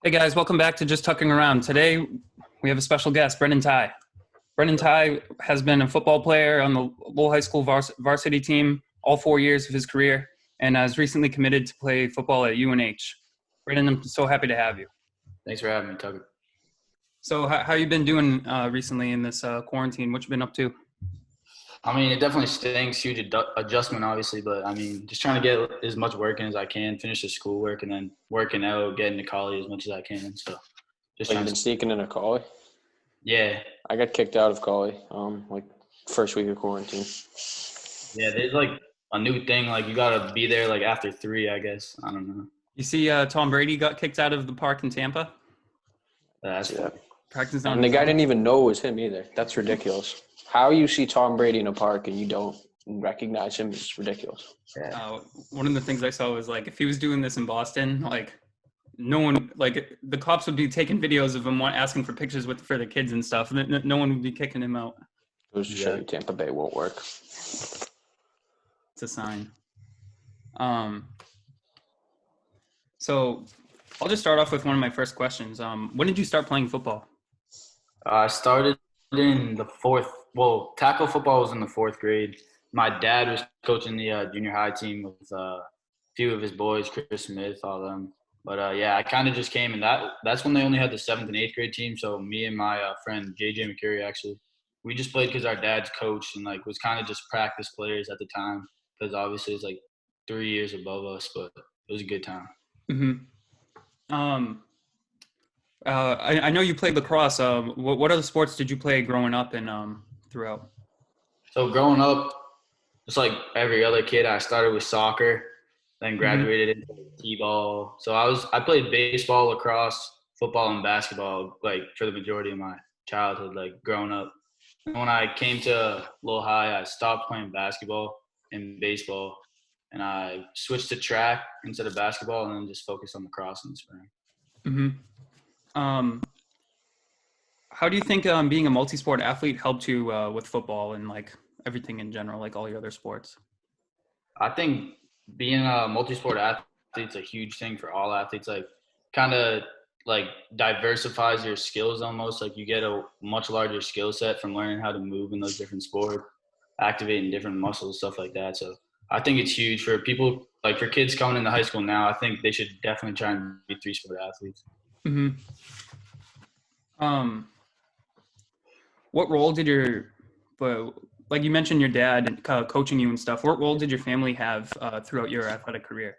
Hey guys, welcome back to Just Tucking Around. Today we have a special guest, Brendan Tighe. Brendan Tighe has been a football player on the Lowell High School varsity team all 4 years of his career and has recently committed to play football at UNH. Brendan, I'm so happy to have you. Thanks for having me, Tucker. So how you been doing recently in this quarantine? What you been up to? I mean, it definitely stinks, huge adjustment, obviously, but I mean, just trying to get as much work in as I can, finish the schoolwork, and then working out, getting to college as much as I can. So just Like trying you've to, been sneaking into Collie? yeah, I got kicked out of Collie, like first week of quarantine. yeah. There's like a new thing, like you gotta be there like after 3, I guess. I don't know. You see Tom Brady got kicked out of the park in Tampa? That's See fun. that? Practice on And the his guy own. didn't even know it was him either. That's ridiculous. How you see Tom Brady in a park and you don't recognize him is ridiculous. Yeah. One of the things I saw was like if he was doing this in Boston, like no one, like the cops would be taking videos of him asking for pictures for the kids and stuff. And no one would be kicking him out. Goes to show you Tampa Bay won't work. It's a sign. Um, so I'll just start off with one of my first questions. When did you start playing football? I started in the fourth. Well, tackle football was in the 4th grade. My dad was coaching the junior high team with a few of his boys, Chris Smith, all them. But yeah, I kind of just came, and that's when they only had the 7th and 8th grade team. So me and my friend JJ McCurry actually, we just played because our dad's coach and like was kind of just practice players at the time because obviously it's like 3 years above us, but it was a good time. Mm-hmm. I know you played lacrosse. What other sports did you play growing up and throughout? So growing up, just like every other kid, I started with soccer, then Mm-hmm. graduated into t-ball. So I played baseball, lacrosse, football, and basketball like for the majority of my childhood, like growing up. And when I came to Lowell High, I stopped playing basketball and baseball, and I switched to track instead of basketball, and then just focused on lacrosse in the spring. Mm-hmm. How do you think being a multi-sport athlete helped you with football and like everything in general, like all your other sports? I think being a multi-sport athlete's a huge thing for all athletes. Like, kind of like diversifies your skills almost. Like, you get a much larger skill set from learning how to move in those different sports, activating different muscles, stuff like that. So, I think it's huge for people, like for kids coming into high school now. I think they should definitely try and be 3-sport athletes. Mm-hmm. Um, what role did like you mentioned your dad coaching you and stuff. What role did your family have throughout your athletic career?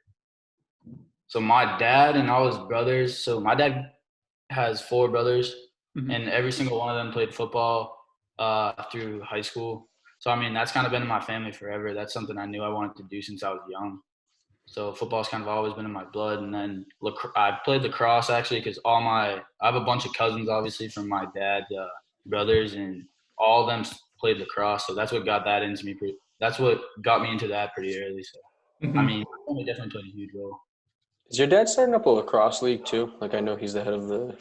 So, my dad and all his brothers. So, my dad has 4 brothers, Mm-hmm. and every single one of them played football through high school. So, I mean, that's kind of been in my family forever. That's something I knew I wanted to do since I was young. So, football's kind of always been in my blood. And then I played lacrosse actually because I have a bunch of cousins, obviously, from my dad's brothers, and all of them played lacrosse. So, that's what got that into me. That's what got me into that pretty early. So, I Mm-hmm. mean, it definitely played a huge role. Is your dad starting up a lacrosse league too? Like I know he's the head of the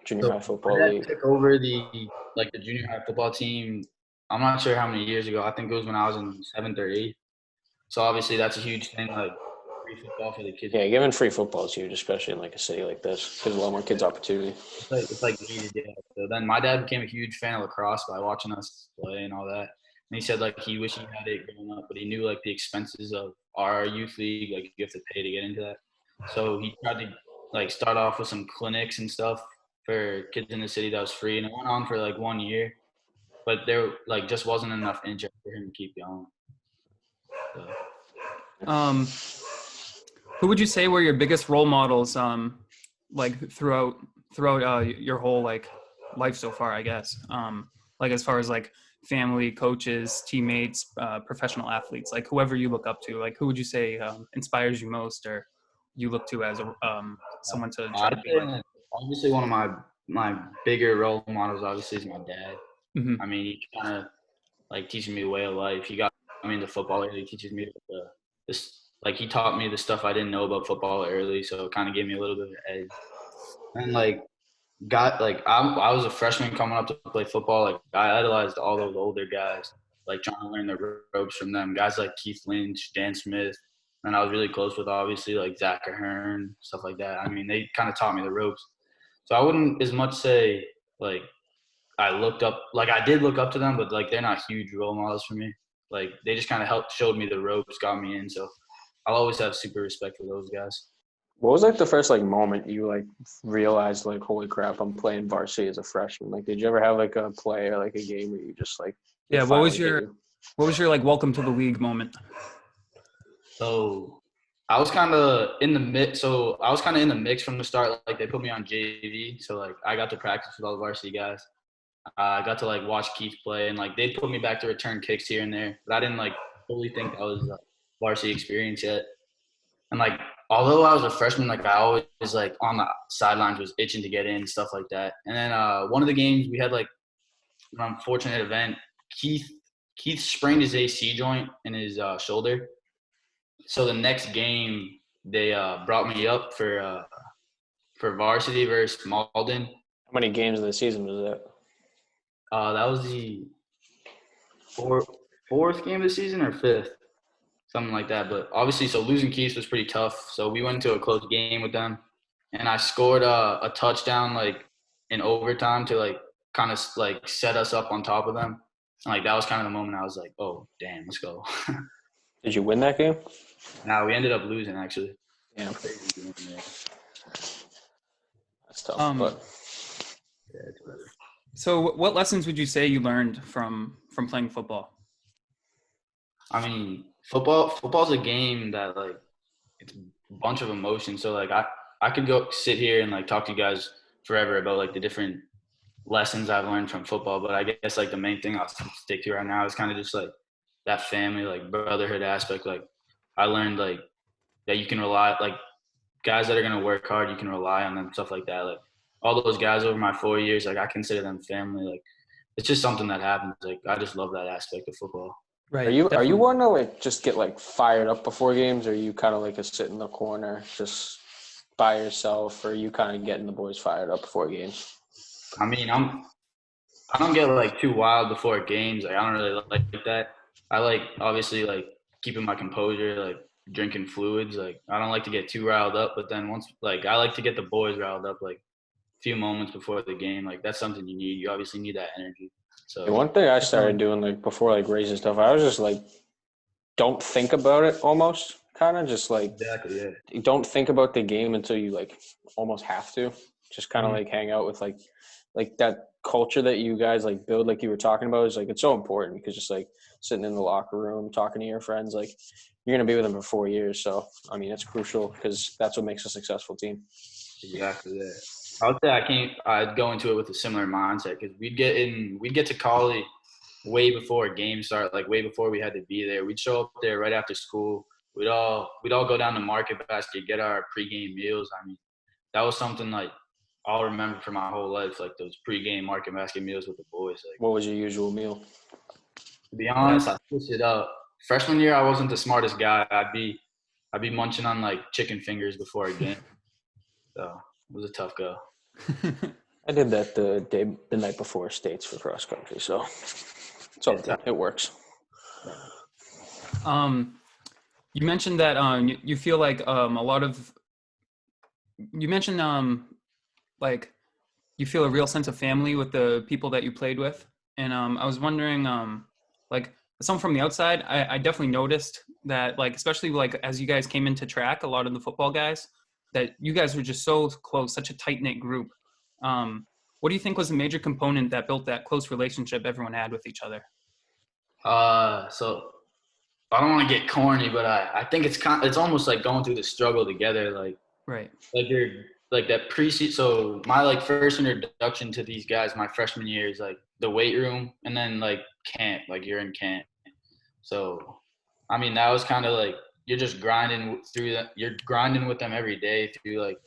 junior So high my football dad league. took over the junior high football team. I'm not sure how many years ago. I think it was when I was in 7th or 8th. So obviously that's a huge thing, like free football for the kids. Yeah, giving free football is huge, especially in like a city like this. Gives a lot more kids opportunity. It's like needed, yeah. So then my dad became a huge fan of lacrosse by watching us play and all that. And he said like he wished he had it growing up, but he knew like the expenses of our youth league, like you have to pay to get into that. So he tried to like start off with some clinics and stuff for kids in the city that was free, and it went on for like 1 year. But there like just wasn't enough interest for him to keep going. So. Um, who would you say were your biggest role models, like throughout your whole like life so far? I guess, like as far as like family, coaches, teammates, professional athletes, like whoever you look up to, like who would you say inspires you most, or you look to as a someone to try I'd to be say like? obviously one of my bigger role models obviously is my dad. Mm-hmm. I mean, he kind of like teaching me the way of life. The football. He teaches me this. Like he taught me the stuff I didn't know about football early, so it kind of gave me a little bit of an edge. And like I was a freshman coming up to play football. Like I idolized all those older guys, like trying to learn the ropes from them. Guys like Keith Lynch, Dan Smith, and I was really close with obviously like Zach Ahern, stuff like that. I mean, they kind of taught me the ropes. So I wouldn't as much say like I did look up to them, but like they're not huge role models for me. Like they just kind of showed me the ropes, got me in. So I'll always have super respect for those guys. What was like the first like moment you like realized like, holy crap, I'm playing varsity as a freshman? Like, did you ever have like a play or like a game where you just like Yeah. What was your like welcome to the league moment? So I was kind of in the mix. So I was kind of in the mix from the start. Like they put me on JV, so like I got to practice with all the varsity guys. I got to like watch Keith play, and like they'd put me back to return kicks here and there, but I didn't like fully think that was a varsity experience yet. And like although I was a freshman, like I always like on the sidelines was itching to get in, stuff like that. And then one of the games we had like an unfortunate event. Keith sprained his AC joint in his shoulder. So the next game they brought me up for varsity versus Malden. How many games of the season was that? That was the fourth game of the season or fifth, something like that. But obviously, so losing Keith was pretty tough. So we went into a close game with them, and I scored a touchdown like in overtime to like kind of like set us up on top of them. And, like that was kind of the moment I was like, oh damn, let's go. Did you win that game? Now we ended up losing actually. Yeah. That's tough, but yeah, it's better. So what lessons would you say you learned from playing football? I mean, football's a game that like it's a bunch of emotions. So like I could go sit here and like talk to you guys forever about like the different lessons I've learned from football, but I guess like the main thing I'll stick to right now is kind of just like that family, like brotherhood aspect. Like I learned like that you can rely, like guys that are gonna work hard, you can rely on them, stuff like that. Like all those guys over my 4 years, like I consider them family. Like it's just something that happens. Like I just love that aspect of football. Right. Are you one to like just get like fired up before games, or are you kind of like a sit in the corner just by yourself, or are you kind of getting the boys fired up before games? I mean, I don't get like too wild before games. Like I don't really like that. I like obviously like keeping my composure, like drinking fluids. Like I don't like to get too riled up, but then once like I like to get the boys riled up like a few moments before the game. Like that's something you need. You obviously need that energy. So And one thing I started doing like before like raising stuff, I was just like, don't think about it almost. Kind of just like exactly, yeah. you don't think about the game until you like almost have to. Just kind of like hang out with like that culture that you guys like build, like you were talking about, is like it's so important because just like sitting in the locker room talking to your friends, like you're gonna be with them for 4 years. So I mean, it's crucial because that's what makes a successful team. Exactly, yeah. I would say I'd go into it with a similar mindset because we'd get to college way before games start, like way before we had to be there. We'd show up there right after school. We'd all go down to Market Basket, get our pregame meals. I mean, that was something like I'll remember for my whole life, like those pregame Market Basket meals with the boys. Like, What was your usual meal? to be honest, I switched it up. Freshman year, I wasn't the smartest guy. I'd be munching on like chicken fingers before a game. So it was a tough go. I did that the night before states for cross country, so it's all good. It works. You mentioned that you feel like a lot of you mentioned like you feel a real sense of family with the people that you played with, and I was wondering like someone from the outside, I definitely noticed that, like especially like as you guys came into track, a lot of the football guys, that you guys were just so close, such a tight-knit group. What do you think was the major component that built that close relationship everyone had with each other? So I don't want to get corny, but I think it's almost like going through the struggle together. Like Right. like you're like that preseason. So my like first introduction to these guys, my freshman year, is like the weight room, and then like camp. Like you're in camp. So I mean that was kind of like you're just grinding through that. You're grinding with them every day through like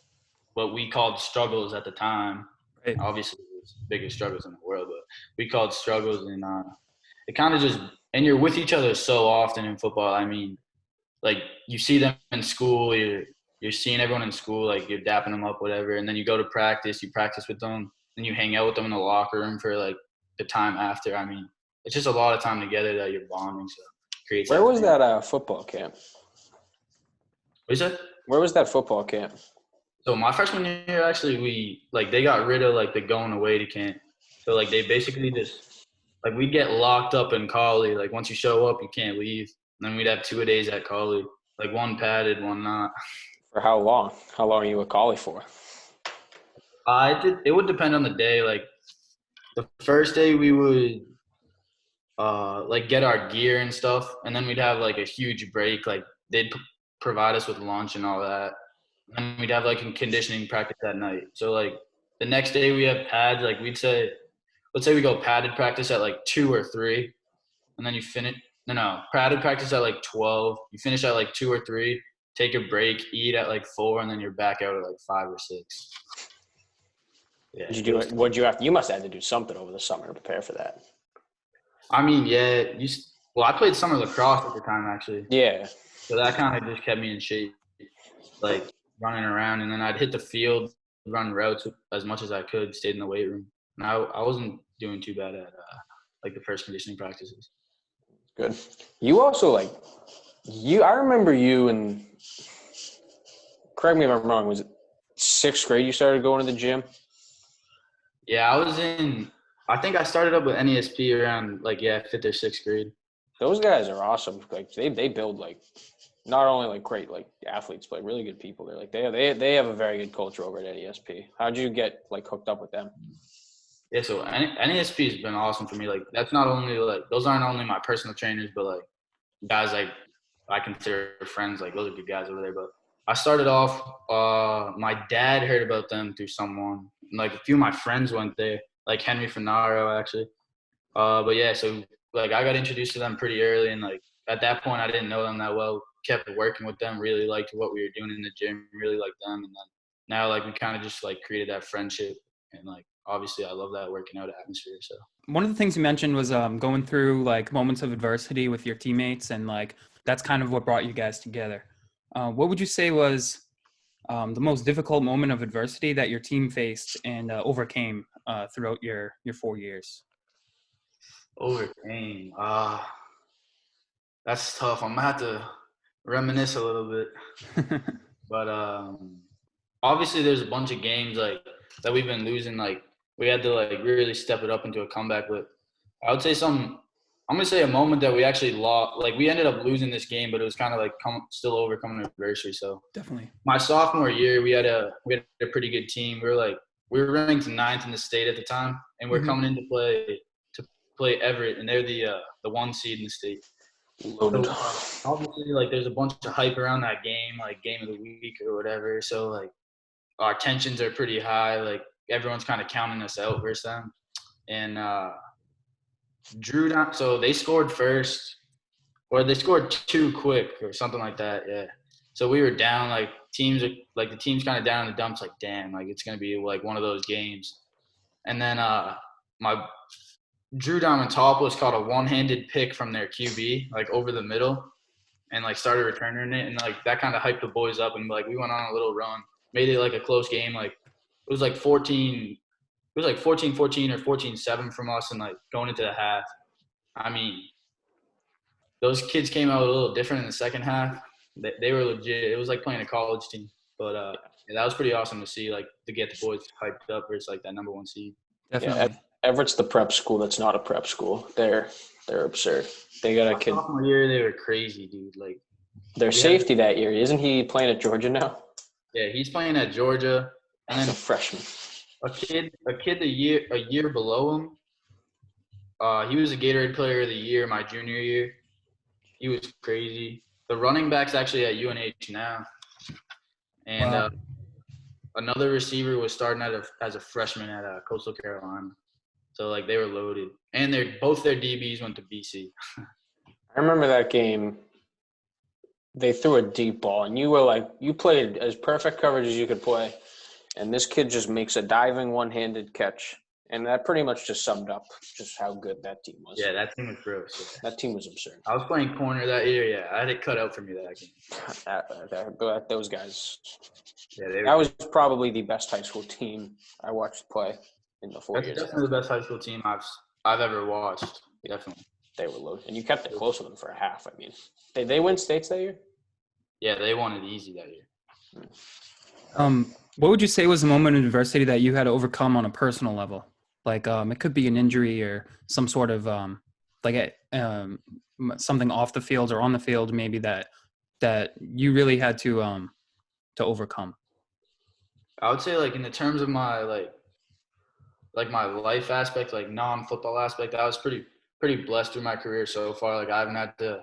what we called struggles at the time. Right. Obviously, it was the biggest struggles in the world, but we called struggles, and it kind of just – and you're with each other so often in football. I mean, like you see them in school, you're seeing everyone in school, like you're dapping them up, whatever, and then you go to practice, you practice with them, and you hang out with them in the locker room for like the time after. I mean, it's just a lot of time together that you're bonding, so it creates – Where was that football camp? What you said? Where was that football camp? So my freshman year, actually, they got rid of like the going away to camp. So like they basically just like we'd get locked up in Collie. Like once you show up, you can't leave. And then we'd have 2 days at Collie, like one padded, one not. For how long? How long are you a collie for? It would depend on the day. Like the first day we would like get our gear and stuff, and then we'd have like a huge break. Like they'd provide us with lunch and all that. And we'd have like a conditioning practice that night. So like the next day we have pads. Like let's say we go padded practice at like 2 or 3, and then you finish. No, padded practice at like 12. You finish at like 2 or 3. Take a break, eat at like 4, and then you're back out at like 5 or 6. Yeah. Did you do it? What'd you have? You must have had to do something over the summer to prepare for that. I mean, yeah. Well, I played summer lacrosse at the time actually, Yeah. so that kind of just kept me in shape, like running around, and then I'd hit the field, run routes as much as I could, stayed in the weight room, and I wasn't doing too bad at like the first conditioning practices. Good. You also I remember you in, correct me if I'm wrong, was it 6th grade you started going to the gym? Yeah, I think I started up with NESP around 5th or 6th grade. Those guys are awesome. Like they build not only great athletes, but really good people. They're they have a very good culture over at NESP. How'd you get hooked up with them? Yeah, so NESP has been awesome for me. Like that's not only those aren't only my personal trainers, but guys I consider friends. Like those are good guys over there. But I started off. My dad heard about them through someone. Like a few of my friends went there, like Henry Finaro actually. But yeah, so I got introduced to them pretty early, and at that point I didn't know them that well. Kept working with them, really liked what we were doing in the gym, really liked them, and then now we kind of just created that friendship, and obviously I love that working out atmosphere. So One of the things you mentioned was going through moments of adversity with your teammates, and that's kind of what brought you guys together. What would you say was the most difficult moment of adversity that your team faced and overcame throughout your 4 years? overcame. That's tough. I'm gonna have to reminisce a little bit, but obviously there's a bunch of games that we've been losing. We had to really step it up into a comeback. But I would say I'm gonna say a moment that we actually lost. We ended up losing this game, but it was kind of still overcoming adversity. So Definitely. my sophomore year, we had a pretty good team. We were ranked 9th in the state at the time, and we're coming in to play Everett, and they're the 1 seed in the state. Loaded. So, obviously, there's a bunch of hype around that game, game of the week or whatever. So our tensions are pretty high. Everyone's kind of counting us out versus them, and drew down. So they scored first, or they scored too quick or something like that. Yeah. So we were down. The team's kind of down in the dumps. Damn, it's gonna be one of those games. And then my Drew Diamantopoulos caught a one-handed pick from their QB over the middle, and started returning it, and that kind of hyped the boys up, and we went on a little run, made it a close game. It was 14. It was 14-14 or 14-7 from us, and going into the half. I mean, those kids came out a little different in the second half. They were legit. It was playing a college team, but yeah, that was pretty awesome to see. To get the boys hyped up versus that number 1 seed. Definitely. Yeah, Everett's the prep school that's not a prep school. They're absurd. They got a kid. Sophomore year, they were crazy, dude. Their safety that year, isn't he playing at Georgia now? Yeah, he's playing at Georgia, and He's then a freshman. a kid a year below him. He was a Gatorade Player of the Year my junior year. He was crazy. The running back's actually at UNH now, and Wow. Another receiver was starting as a freshman at Coastal Carolina. So they were loaded, and both their DBs went to BC. I remember that game. They threw a deep ball, and you played as perfect coverage as you could play, and this kid just makes a diving one-handed catch, and that pretty much just summed up just how good that team was. Yeah, that team was gross. That team was absurd. I was playing corner that year. Yeah, I had it cut out for me that game. Those guys. Yeah, that was probably the best high school team I watched play in the 4 years. That's definitely the best high school team I've ever watched. Definitely. They were loaded, and you kept it close with them for a half. I mean, they win states that year. Yeah, they won it easy that year. What would you say was a moment of adversity that you had to overcome on a personal level? Like, it could be an injury or some sort of something off the field or on the field, maybe that you really had to overcome. I would say like in the terms of my like my life aspect, like non-football aspect, I was pretty blessed through my career so far. Like I haven't had to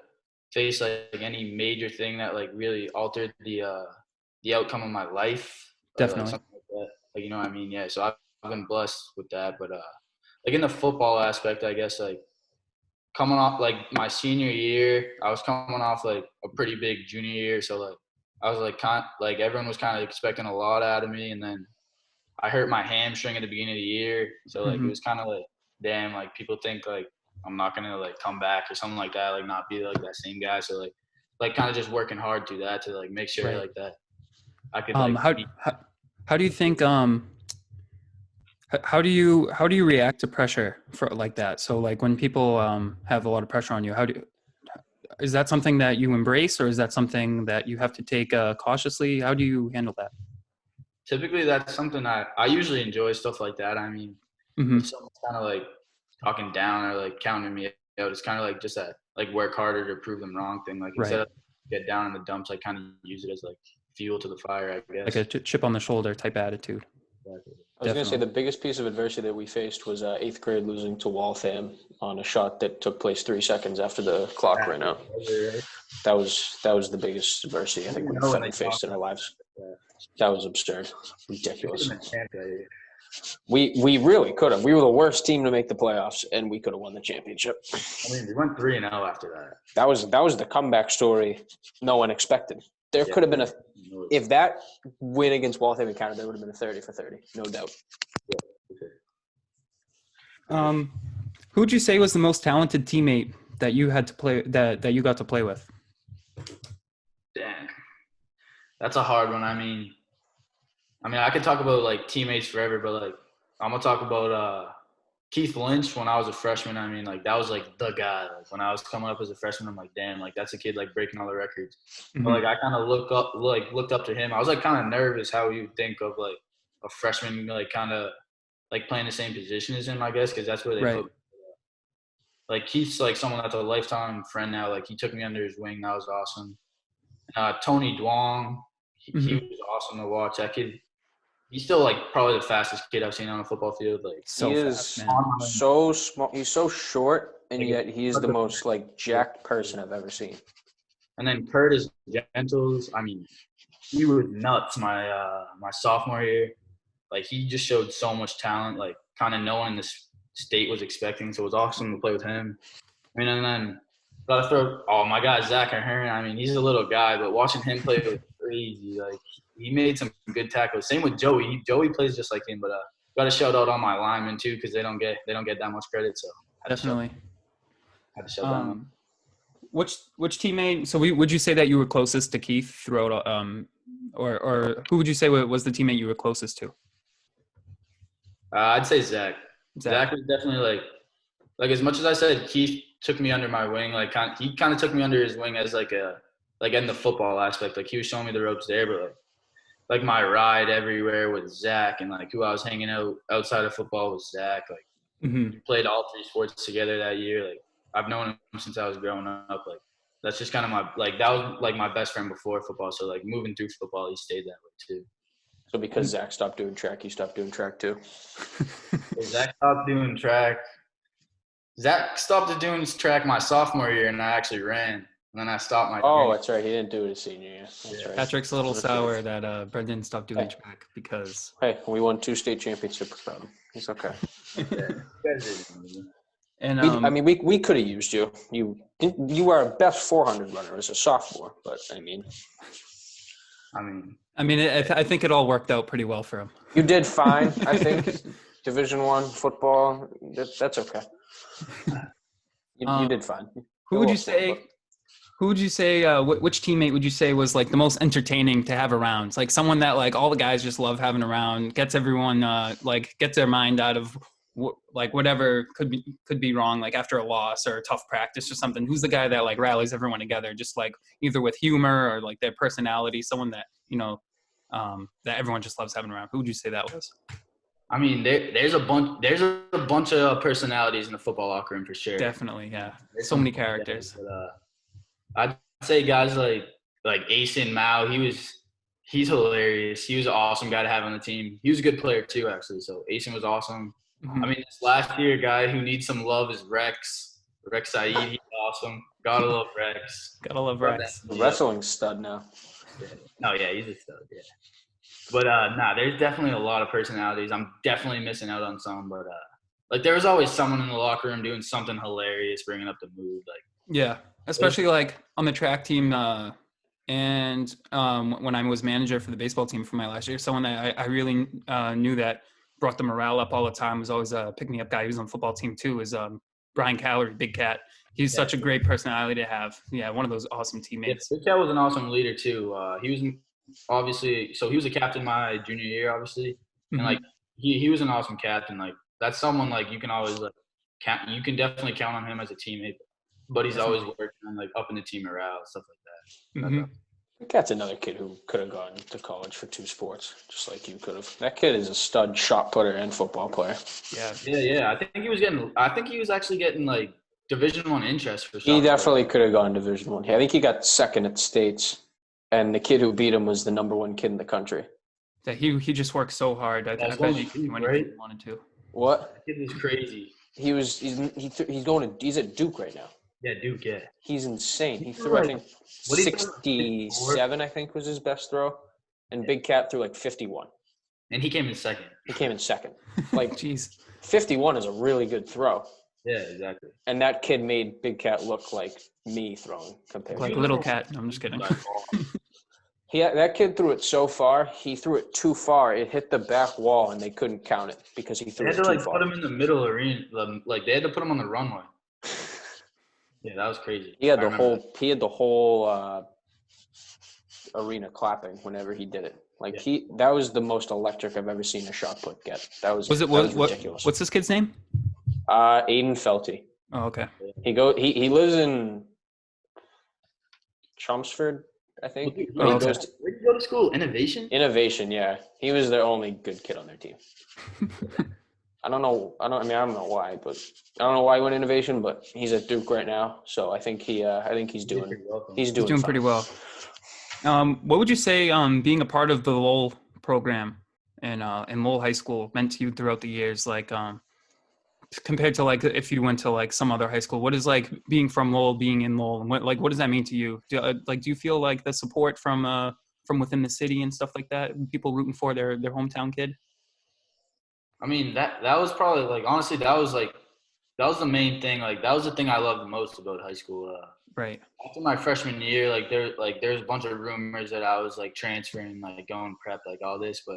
face like any major thing that like really altered the outcome of my life or like Definitely. something like that. Like you know what I mean? Yeah. So I've been blessed with that. But like in the football aspect, I guess like coming off like my senior year, I was coming off like a pretty big junior year. So like I was like everyone was kind of expecting a lot out of me, and then I hurt my hamstring at the beginning of the year. So like it Mm-hmm. was kind of like damn, like people think like I'm not gonna like come back or something like that, like not be like that same guy. So like kind of just working hard through that to like make sure Right. like that I could like How do you think how do you react to pressure for like that? So like when people have a lot of pressure on you, is that something that you embrace, or is that something that you have to take cautiously? How do you handle that? typically that's something I usually enjoy stuff like that. I mean, Mm-hmm. if someone's kind of like talking down or like counting me out, it's kind of like just that like work harder to prove them wrong thing. Like instead Right. of get down in the dumps, I kind of use it as like fuel to the fire, I guess. Like a chip on the shoulder type attitude. I was going to say Definitely. the biggest piece of adversity that we faced was 8th grade losing to Waltham on a shot that took place 3 seconds after the clock ran out. That was the biggest adversity I think we've ever faced in our lives. That was absurd, ridiculous. We really could have. We were the worst team to make the playoffs, and we could have won the championship. I mean, we went 3-0 after that. That was the comeback story no one expected. There could have been if that win against Waltham and counted, there would have been a 30 for 30, no doubt. Who would you say was the most talented teammate that you had to play that you got to play with? Dang, that's a hard one. I mean, I could talk about like teammates forever, but like I'm gonna talk about Keith Lynch when I was a freshman. I mean, like that was like the guy. Like when I was coming up as a freshman, I'm like, damn, like that's a kid like breaking all the records. Mm-hmm. But like I kind of looked up to him. I was like kind of nervous how you think of like a freshman like kind of like playing the same position as him, I guess, because that's where they Right. put. Like Keith's like someone that's a lifetime friend now. Like he took me under his wing. That was awesome. Tony Duong, he was awesome to watch. That kid, he's still like probably the fastest kid I've seen on a football field. Like So he fast, is man. so small. He's so short, and yet he's the most like jacked person I've ever seen. And then Curtis Gentles, I mean, he was nuts my sophomore year. Like he just showed so much talent, like kind of knowing this state was expecting. So it was awesome to play with him. I mean, and then gotta throw my guy Zach Ahern. I mean, he's a little guy, but watching him play was crazy. Like he made some good tackles. Same with Joey. Joey plays just like him, but got to shout out all my linemen too because they don't get that much credit. So Definitely. had to shout them out. Which teammate? So would you say that you were closest to Keith throughout? Or who would you say was the teammate you were closest to? I'd say Zach. Zach was definitely like as much as I said Keith took me under my wing. Like he kind of took me under his wing as like in the football aspect. Like he was showing me the ropes there, but like my ride everywhere with Zach and like who I was hanging out outside of football was Zach. Like we played all 3 sports together that year. Like I've known him since I was growing up. Like that's just kind of that was like my best friend before football. So like moving through football, he stayed that way too. So because Zach stopped doing track, you stopped doing track too? Zach stopped doing track. Zach stopped doing track my sophomore year, and I actually ran. And then I stopped my junior. That's right. He didn't do it his senior year. That's right. Patrick's a little sour that Brendan stopped doing track because. Hey, we won 2 state championships without him. He's okay. And we could have used you. You were our best 400 runner as a sophomore, but I mean, I think it all worked out pretty well for him. You did fine, I think. Division I football, that's okay. You did fine. Who would you say? Which teammate would you say was like the most entertaining to have around? It's like someone that like all the guys just love having around, gets everyone like gets their mind out of like whatever could be wrong, like after a loss or a tough practice or something? Who's the guy that like rallies everyone together, just like either with humor or like their personality, someone that that everyone just loves having around? Who would you say that was? I mean, there's a bunch of personalities in the football locker room for sure. Definitely, yeah. There's So some many fun guys, characters. but I'd say guys like Asen Mao. He's hilarious. He was an awesome guy to have on the team. He was a good player too, actually. So Asen was awesome. Mhm. I mean, this last year guy who needs some love is Rex Saeed. He's awesome. Gotta love Rex. Gotta love Rex. The wrestling stud now. Oh yeah, he's a stud. Yeah. But there's definitely a lot of personalities. I'm definitely missing out on some, but like there was always someone in the locker room doing something hilarious, bringing up the mood. Like Yeah, especially like on the track team, and when I was manager for the baseball team for my last year, someone that I really knew that brought the morale up all the time was always a pick me up guy. He was on the football team too. Is Brian Calorie, Big Cat. He's such a great personality to have. Yeah, one of those awesome teammates. Big Cat was an awesome leader too. He was obviously he was a captain my junior year, obviously, and like he was an awesome captain. Like that's someone like you can always like you can definitely count on him as a teammate. But he's always working on like upping the team morale, stuff like that. Mm-hmm. That's another kid who could have gone to college for 2 sports, just like you could have. That kid is a stud shot putter and football player. Yeah. I think he was actually getting like Division I interest for. He definitely could have gone Division I. I think he got second at states, and the kid who beat him was the number 1 kid in the country. That he just worked so hard. I bet he went anything he wanted to. What? That kid was crazy. He's at Duke right now. Yeah, Duke. Yeah. He's insane. He threw, I think, 67. I think was his best throw, and Big Cat threw like 51. And he came in second. Like, jeez, 51 is a really good throw. Yeah, exactly. And that kid made Big Cat look like me throwing compared like to Little Cat. No, I'm just kidding. That kid threw it so far. He threw it too far. It hit the back wall, and they couldn't count it because he threw it too far. They had to put him in the middle arena. Like they had to put him on the runway. Yeah, that was crazy. He had the whole arena clapping whenever he did it. Like that was the most electric I've ever seen a shot put get. That was ridiculous. What's this kid's name? Aiden Felty. Oh, okay. He lives in Chelmsford, I think. Where did you go to school? Innovation, yeah. He was their only good kid on their team. I don't know why, but I don't know why he went Innovation, but he's at Duke right now, so I think he's doing pretty well. What would you say being a part of the Lowell program and Lowell High School meant to you throughout the years? Like compared to like if you went to like some other high school, what is like being from Lowell, being in Lowell, and what does that mean to you? Do you feel like the support from within the city and stuff like that? People rooting for their hometown kid? I mean, that was probably like honestly that was the main thing. Like that was the thing I loved the most about high school. Right. After my freshman year, there's a bunch of rumors that I was like transferring, like going prep, like all this, but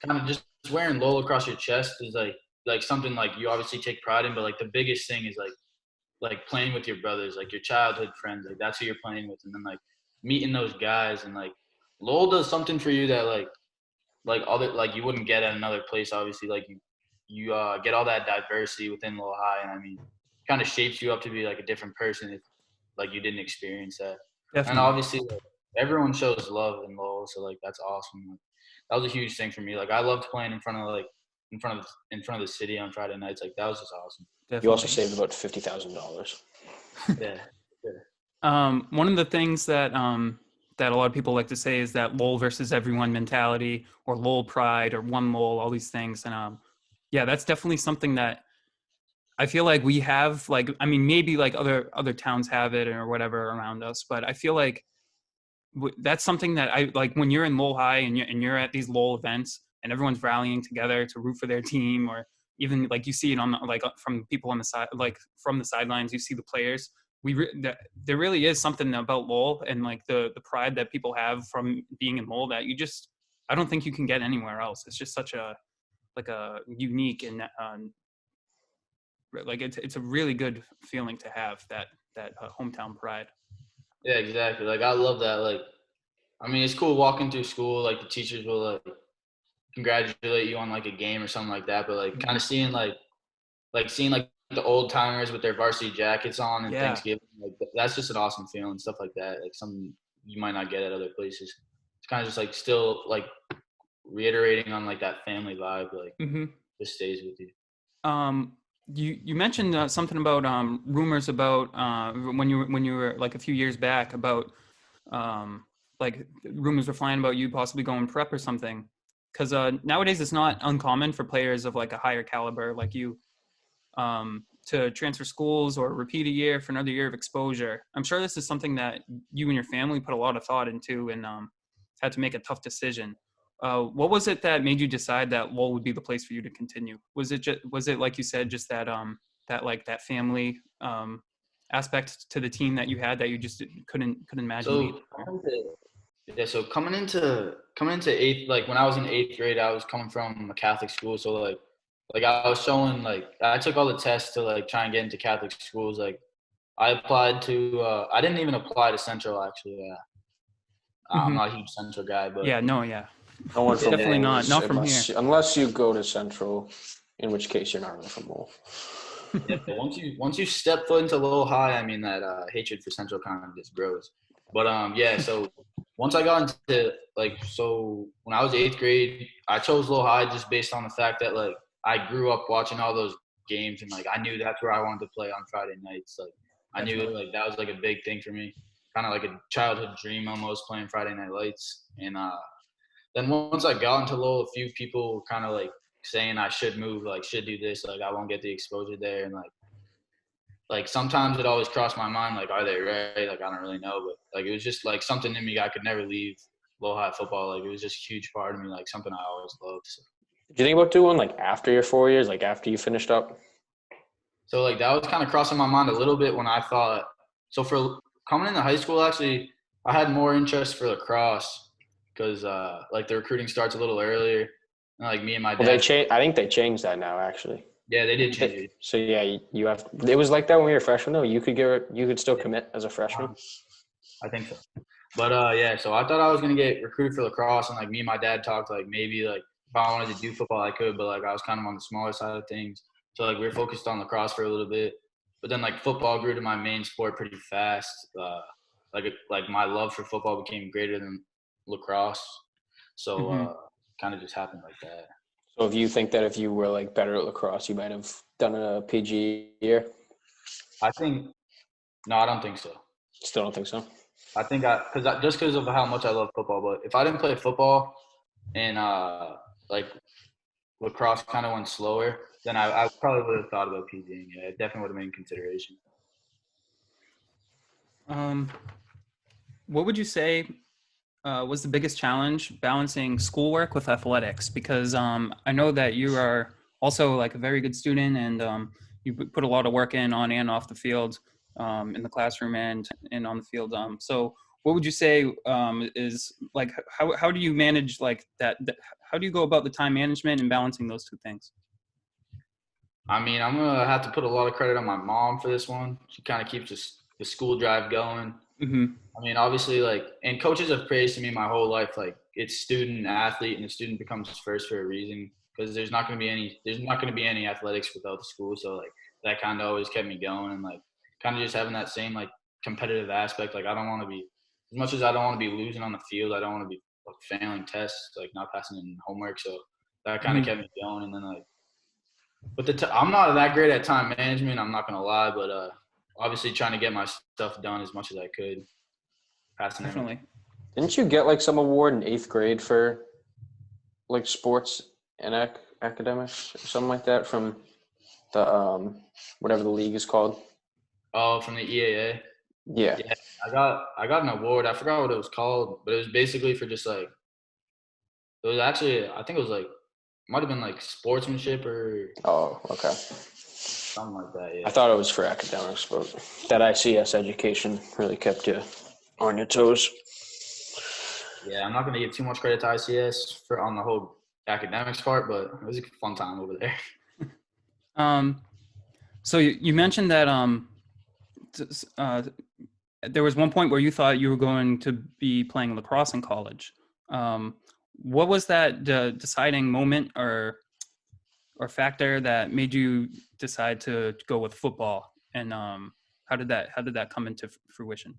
kind of just wearing Lowell across your chest is like something like you obviously take pride in, but like the biggest thing is like playing with your brothers, like your childhood friends, like that's who you're playing with, and then like meeting those guys, and like Lowell does something for you that like you wouldn't get at another place. Obviously, like you get all that diversity within Lowell High, and I mean, kind of shapes you up to be like a different person if like you didn't experience that. Definitely. And obviously, like, everyone shows love in Lowell, so like that's awesome. Like, that was a huge thing for me. Like I loved playing in front of the city on Friday nights. Like that was just awesome. Definitely. You also saved about $50,000. Yeah. One of the things that a lot of people like to say is that Lowell versus everyone mentality, or Lowell pride, or one Lowell, all these things. And yeah, that's definitely something that I feel like we have. Like, I mean, maybe like other towns have it or whatever around us, but I feel like that's something that I like when you're in Lowell High and you're at these Lowell events and everyone's rallying together to root for their team, or even like you see it on like from people on the side, like from the sidelines, you see the players. There really is something about Lowell and like the pride that people have from being in Lowell that I don't think you can get anywhere else. It's just such a unique and like it's a really good feeling to have that hometown pride. Yeah, exactly. Like I love that. Like, I mean, it's cool walking through school. Like the teachers will like congratulate you on like a game or something like that. But like kind of seeing like like seeing like the old timers with their varsity jackets on and Yeah. Thanksgiving, like that's just an awesome feeling, stuff like that. Like something you might not get at other places. It's kind of just like still like reiterating on like that family vibe, like Mm-hmm. just stays with you. You mentioned something about rumors about when you were like a few years back about like rumors were flying about you possibly going prep or something. Because nowadays it's not uncommon for players of like a higher caliber like you to transfer schools or repeat a year for another year of exposure. I'm sure this is something that you and your family put a lot of thought into and had to make a tough decision. What was it that made you decide that Lowell would be the place for you to continue? Was it like you said, just that that family aspect to the team that you had that you just couldn't imagine being So there? so coming into eighth, like when I was in eighth grade, I was coming from a Catholic school, so like I was showing like I took all the tests to like try and get into Catholic schools. Like I applied to I didn't even apply to Central actually. I'm Mm-hmm. not a huge Central guy, but Yeah, no, yeah, No one from definitely Lowell not. is Not from here. unless you go to Central, in which case you're not really from Lowell. yeah, once you step foot into Lowell High, I mean that hatred for Central kind of just grows. But yeah, so once I got into so when I was eighth grade, I chose Lowell High just based on the fact that like I grew up watching all those games and like I knew that's where I wanted to play on Friday nights. Like I knew Definitely. like that was like a big thing for me, kind of like a childhood dream almost playing Friday Night Lights. And then once I got into Lowell, a few people were kind of like saying I should move, like should do this, like I won't get the exposure there, and like sometimes it always crossed my mind, like are they right? Like I don't really know, but like it was just like something in me I could never leave Lowell High football. Like it was just a huge part of me, like something I always loved. Did you think about doing like after your 4 years, like after you finished up? So like that was kind of crossing my mind a little bit when I thought. So for coming into high school, actually, I had more interest for lacrosse because like the recruiting starts a little earlier. And, like me and my Well, they dad. changed. I think they changed that now, actually. Yeah, they did change it. So yeah, you have. It was like that when you were a freshman, though. You could still commit as a freshman. I think so. But yeah, so I thought I was gonna get recruited for lacrosse, and like me and my dad talked like maybe like if I wanted to do football I could, but like I was kind of on the smaller side of things. So like we were focused on lacrosse for a little bit, but then like football grew to my main sport pretty fast. Like my love for football became greater than lacrosse. So Mm-hmm. kind of just happened like that. So if you think that if you were like better at lacrosse, you might have done a PG year. I think no, I don't think so. Still don't think so. I think because of how much I love football, but if I didn't play football and like lacrosse kind of went slower, then I probably would have thought about PGing. Yeah, it definitely would have made consideration. What would you say was the biggest challenge balancing schoolwork with athletics? Because I know that you are also like a very good student and you put a lot of work in on and off the field, in the classroom and on the field. So what would you say is like, how do you manage like that? How do you go about the time management and balancing those two things? I mean, I'm gonna have to put a lot of credit on my mom for this one. She kind of keeps the school drive going. Mm-hmm. I mean, obviously, like, and coaches have praised to me my whole life, like, it's student athlete, and the student becomes first for a reason because there's not going to be any athletics without the school. So like that kind of always kept me going, and like kind of just having that same like competitive aspect. Like I don't want to be as much as I don't want to be losing on the field. I don't want to be like failing tests, like not passing in homework. So that kind of Mm-hmm. kept me going, and then like, but I'm not that great at time management. I'm not gonna lie, but obviously trying to get my stuff done as much as I could. Passing everything. Definitely. Didn't you get like some award in 8th grade for like sports and academics or something like that from the whatever the league is called? Oh, from the EAA. Yeah. Yeah, I got an award. I forgot what it was called, but it was basically for just like it was actually I think it was like might have been like sportsmanship or Oh, okay. something like that. I Yeah. thought it was for academics, but that ICS education really kept you on your toes. Yeah, I'm not gonna give too much credit to ICS for on the whole academics part, but it was a fun time over there. So you mentioned that there was one point where you thought you were going to be playing lacrosse in college. What was that deciding moment, or factor that made you decide to go with football? And how did that come into fruition?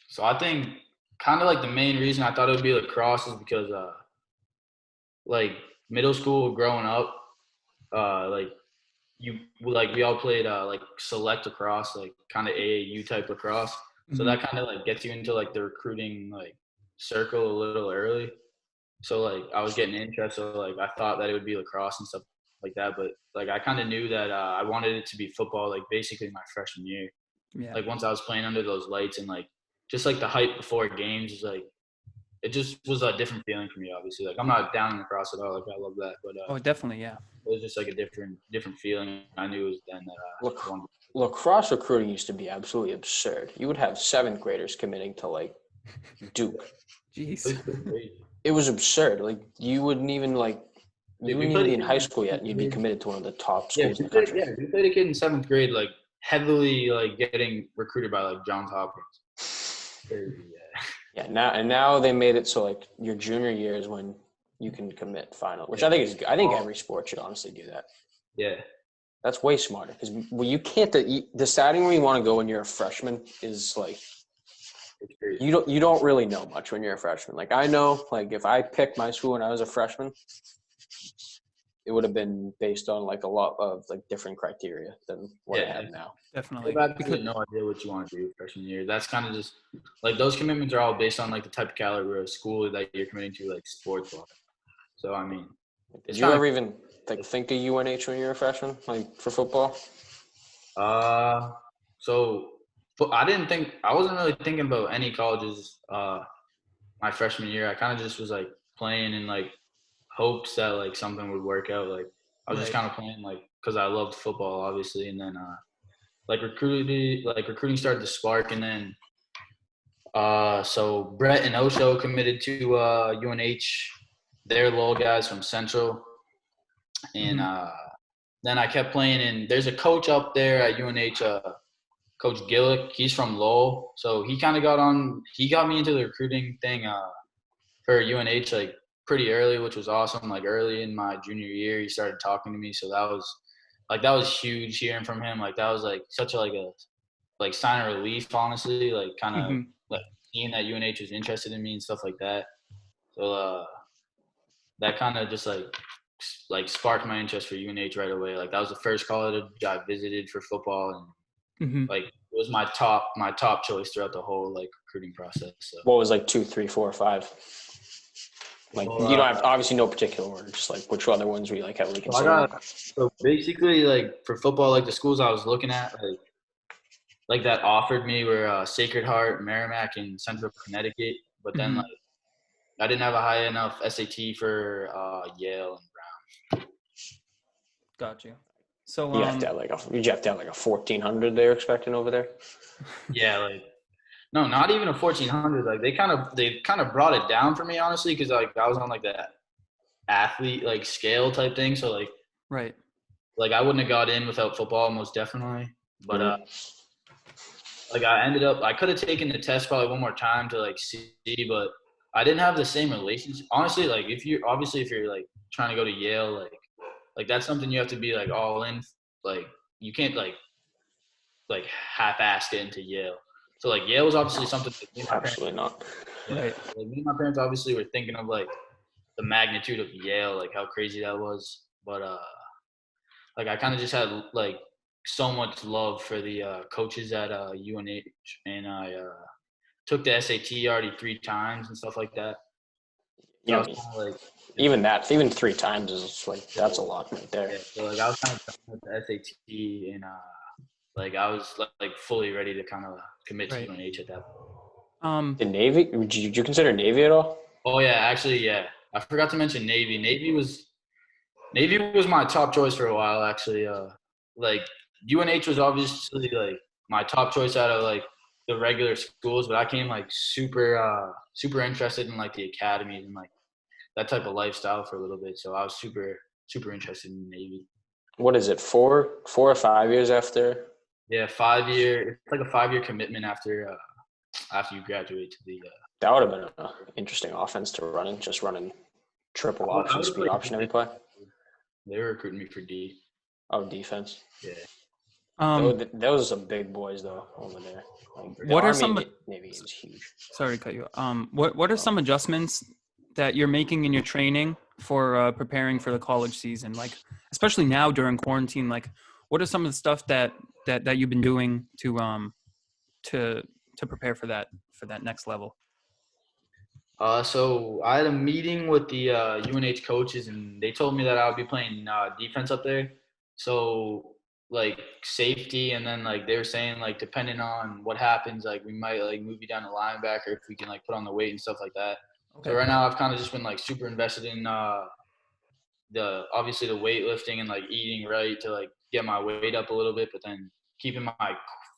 So I think kind of like the main reason I thought it would be lacrosse is because like middle school growing up, like we all played like select lacrosse, like kind of AAU type lacrosse. So that kind of like gets you into like the recruiting like circle a little early. So like I was getting interest, so like I thought that it would be lacrosse and stuff like that. But like I kind of knew that I wanted it to be football, like basically my freshman year. Yeah. Like once I was playing under those lights and like just like the hype before games is like it just was a different feeling for me. Obviously, like I'm not down in lacrosse at all. Like I love that, but Oh, definitely, yeah. it was just like a different feeling. I knew it was then that I wanted. Lacrosse recruiting used to be absolutely absurd. You would have 7th graders committing to like Duke. Jeez. It was absurd. Like you wouldn't even like you wouldn't even be in high school yet, and you'd be committed to one of the top schools in the country. Yeah, we played a kid in 7th grade, like heavily like getting recruited by like Johns Hopkins. Yeah. Now they made it so like your junior year is when you can commit final, which I think is good. I think every sport should honestly do that. Yeah. That's way smarter because you can't deciding where you want to go when you're a freshman is like you don't really know much when you're a freshman. Like I know, like if I picked my school when I was a freshman, it would have been based on like a lot of like different criteria than what I have now. Definitely. I have no idea what you want to do freshman year. That's kind of just like those commitments are all based on like the type of caliber of school that you're committing to, like sports wise. So I mean, did you ever even like think of UNH when you were a freshman, like for football? So but I wasn't really thinking about any colleges my freshman year. I kind of just was like playing in like hopes that like something would work out. Like I was just kind of playing like because I loved football obviously, and then like recruiting started to spark, and then so Brett and Osho committed to UNH. They're Lowell guys from Central, and then I kept playing. And there's a coach up there at UNH, Coach Gillick. He's from Lowell, so he kind of got me into the recruiting thing for UNH like pretty early, which was awesome. Like early in my junior year, he started talking to me, so that was huge hearing from him. Like that was like such a like sign of relief, honestly. Like kind of like seeing that UNH was interested in me and stuff like that. So that kind of just like sparked my interest for UNH right away. Like that was the first college I visited for football, and like it was my top choice throughout the whole like recruiting process. So. What was like 2, 3, 4, 5? Like you don't have obviously no particular order, just like which other ones were you like heavily considering? So basically, like for football, like the schools I was looking at, like that offered me were Sacred Heart, Merrimack, and Central Connecticut. But then like I didn't have a high enough SAT for Yale and Brown. Got you. So you have to have like a 1,400 they're expecting over there. Yeah, like no, not even a 1,400. Like they kind of brought it down for me honestly, because like I was on like that athlete like scale type thing. So like like I wouldn't have got in without football most definitely. But like I could have taken the test probably one more time to like see, but I didn't have the same relationship. Honestly, like if you're like trying to go to Yale, like that's something you have to be like all in. Like you can't like half-assed into Yale. So like Yale was obviously something. Absolutely not. Yeah, like me and my parents obviously were thinking of like the magnitude of Yale, like how crazy that was. But like I kind of just had like so much love for the coaches at UNH, and I took the SAT already 3 times and stuff like that. So even 3 times is like that's a lot right there. Yeah, so like I was kind of done with the SAT, and like I was like fully ready to kind of commit to UNH at that point. The Navy? Did you consider Navy at all? Oh yeah, actually yeah. I forgot to mention Navy. Navy was my top choice for a while actually. Like UNH was obviously like my top choice out of like the regular schools, but I came like super interested in like the academies and like that type of lifestyle for a little bit. So I was super interested in Navy. What is it? 4 or 5 years after? Yeah, 5 year. It's like a 5-year commitment after you graduate to the. That would have been an interesting offense to run in, just running triple option, speed option every play. They were recruiting me for D. Oh, defense. Yeah. Those are some big boys though over there. Like, the what are Army some? Navy is huge. Sorry to cut you. What are some adjustments that you're making in your training for preparing for the college season? Like, especially now during quarantine. Like, what are some of the stuff that you've been doing to prepare for that next level? So I had a meeting with the UNH coaches, and they told me that I would be playing defense up there. So like safety, and then like they were saying like depending on what happens, like we might like move you down to linebacker if we can like put on the weight and stuff like that. So Okay. right now I've kind of just been like super invested in the obviously the weightlifting and like eating right to like get my weight up a little bit, but then keeping my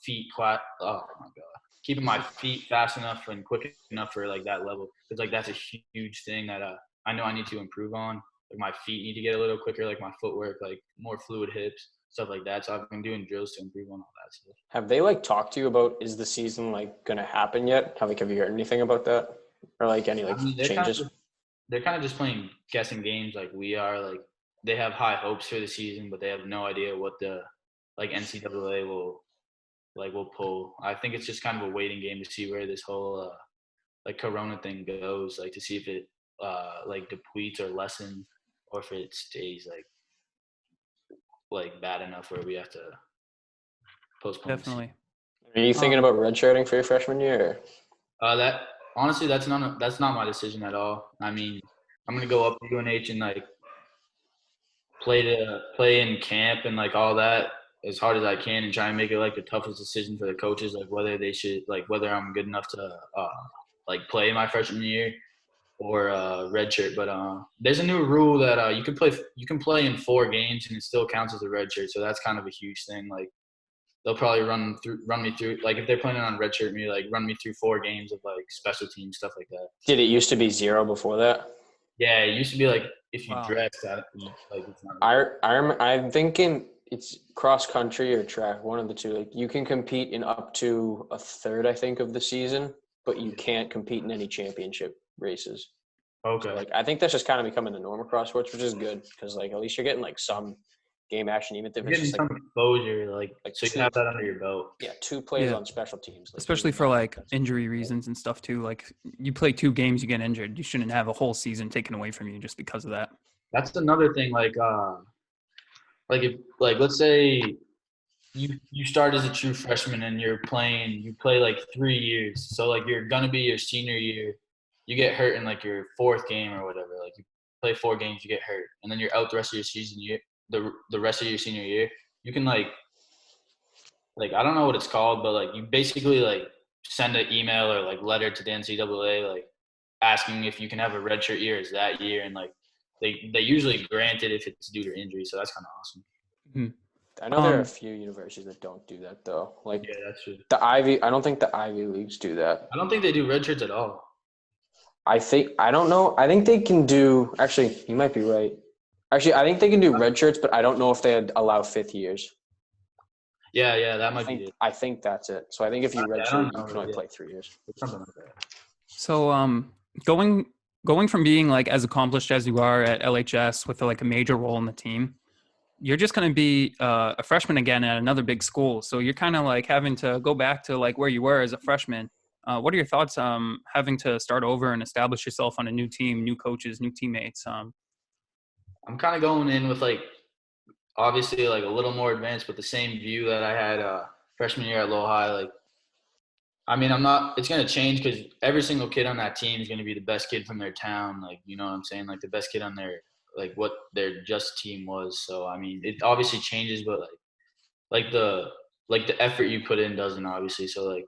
feet quiet. Oh my god, keeping my feet fast enough and quick enough for like that level, because like that's a huge thing that I know I need to improve on. Like my feet need to get a little quicker, like my footwork, like more fluid hips, stuff like that. So I've been doing drills to improve on all that stuff. Have they like talked to you about, is the season like gonna happen yet? Have you heard anything about that, or like any like I mean, changes? They're kind of just playing guessing games like we are. Like they have high hopes for the season, but they have no idea what the like NCAA will pull. I think it's just kind of a waiting game to see where this whole like Corona thing goes, like to see if it like depletes or lessens, or if it stays like bad enough where we have to postpone. Definitely. Are you thinking about redshirting for your freshman year? That honestly, that's not my decision at all. I mean, I'm gonna go up to UNH and like play in camp and like all that as hard as I can, and try and make it like the toughest decision for the coaches, like whether they should like whether I'm good enough to like play my freshman year or redshirt. But there's a new rule that you can play in 4 games and it still counts as a redshirt. So that's kind of a huge thing. Like they'll probably run me through, like if they're planning on redshirt me, like run me through 4 games of like special team stuff like that. Did it used to be 0 before that? Yeah, it used to be like if you Wow. dressed out, like it's not. I'm thinking it's cross country or track, one of the two. Like you can compete in up to a third, I think, of the season, but you can't compete in any championship races. Okay. So, like I think that's just kind of becoming the norm across sports, which is good because like at least you're getting like some game action, even if You're it's getting just some exposure, like so you two, have that under your belt. yeah, 2 plays Yeah. on special teams, like, Especially for like injury reasons and stuff too. Like you play 2 games, you get injured. You shouldn't have a whole season taken away from you just because of that. That's another thing. Like if like let's say you start as a true freshman and you play like 3 years. So like you're gonna be your senior year, you get hurt in like your 4th game or whatever. Like you play 4 games, you get hurt, and then you're out the rest of your season year, the rest of your senior year. You can like I don't know what it's called, but like you basically like send an email or like letter to the NCAA like asking if you can have a redshirt year as that year, and like they usually grant it if it's due to injury. So that's kind of awesome. Mm-hmm. I know there are a few universities that don't do that though. Like Yeah, that's true. I don't think the Ivy Leagues do that. I don't think they do redshirts at all. I don't know. I think they can do. Actually, you might be right. Actually, I think they can do red shirts, but I don't know if they allow 5th years. Yeah, that might be it. I think that's it. So I think if you redshirt, you can only play 3 years. Something like that. So going from being like as accomplished as you are at LHS with like a major role in the team, you're just going to be a freshman again at another big school. So you're kind of like having to go back to like where you were as a freshman. What are your thoughts having to start over and establish yourself on a new team, new coaches, new teammates? I'm kind of going in with like obviously like a little more advanced, but the same view that I had freshman year at Lowell High. Like, I mean, it's going to change because every single kid on that team is going to be the best kid from their town. Like, you know what I'm saying? Like the best kid on like what their just team was. So, I mean, it obviously changes, but like the effort you put in doesn't obviously. So like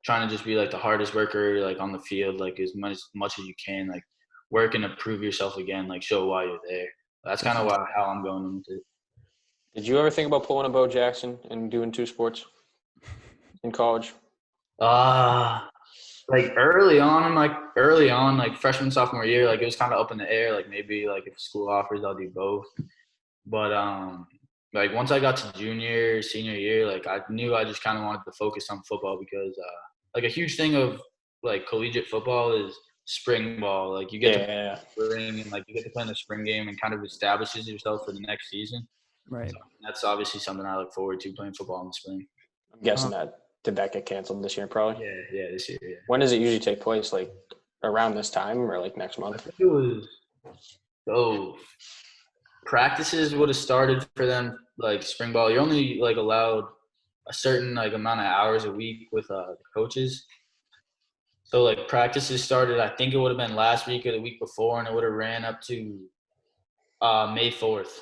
trying to just be like the hardest worker, like on the field, like as much as you can, like work and prove yourself again, like show why you're there. That's kind of how I'm going into it. Did you ever think about pulling a Bo Jackson and doing 2 sports in college? Like early on, like freshman, sophomore year, like it was kind of up in the air. Like maybe like if school offers, I'll do both. But like once I got to junior, senior year, like I knew I just kind of wanted to focus on football because like a huge thing of like collegiate football is spring ball. Like you get to Yeah. spring and like you get to play in the spring game and kind of establishes yourself for the next season. Right. So that's obviously something I look forward to, playing football in the spring. I'm guessing did that get canceled this year probably? Yeah, this year. Yeah. When does it usually take place? Like around this time or like next I month? think it was practices would have started for them like spring ball. You're only like allowed a certain like amount of hours a week with the coaches. So like practices started, I think it would have been last week or the week before, and it would have ran up to May 4th.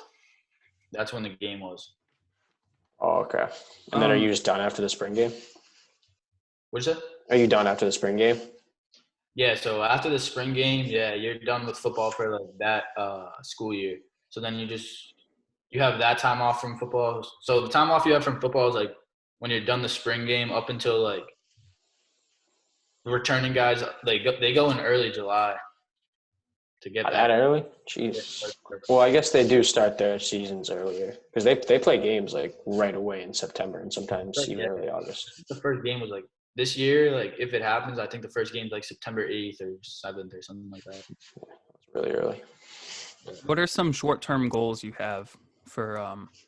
That's when the game was. Oh, okay. And then are you just done after the spring game? What's that? Are you done after the spring game? Yeah, so after the spring game, you're done with football for like that school year. So then you have that time off from football. So the time off you have from football is like when you're done the spring game up until like the returning guys. They go in early July to get That back. early? Jeez. Well, I guess they do start their seasons earlier because they play games like right away in September and sometimes even early August. The first game was like this year. Like if it happens, I think the first game's like September 8th or 7th or something like that. That's really early. What are some short-term goals you have for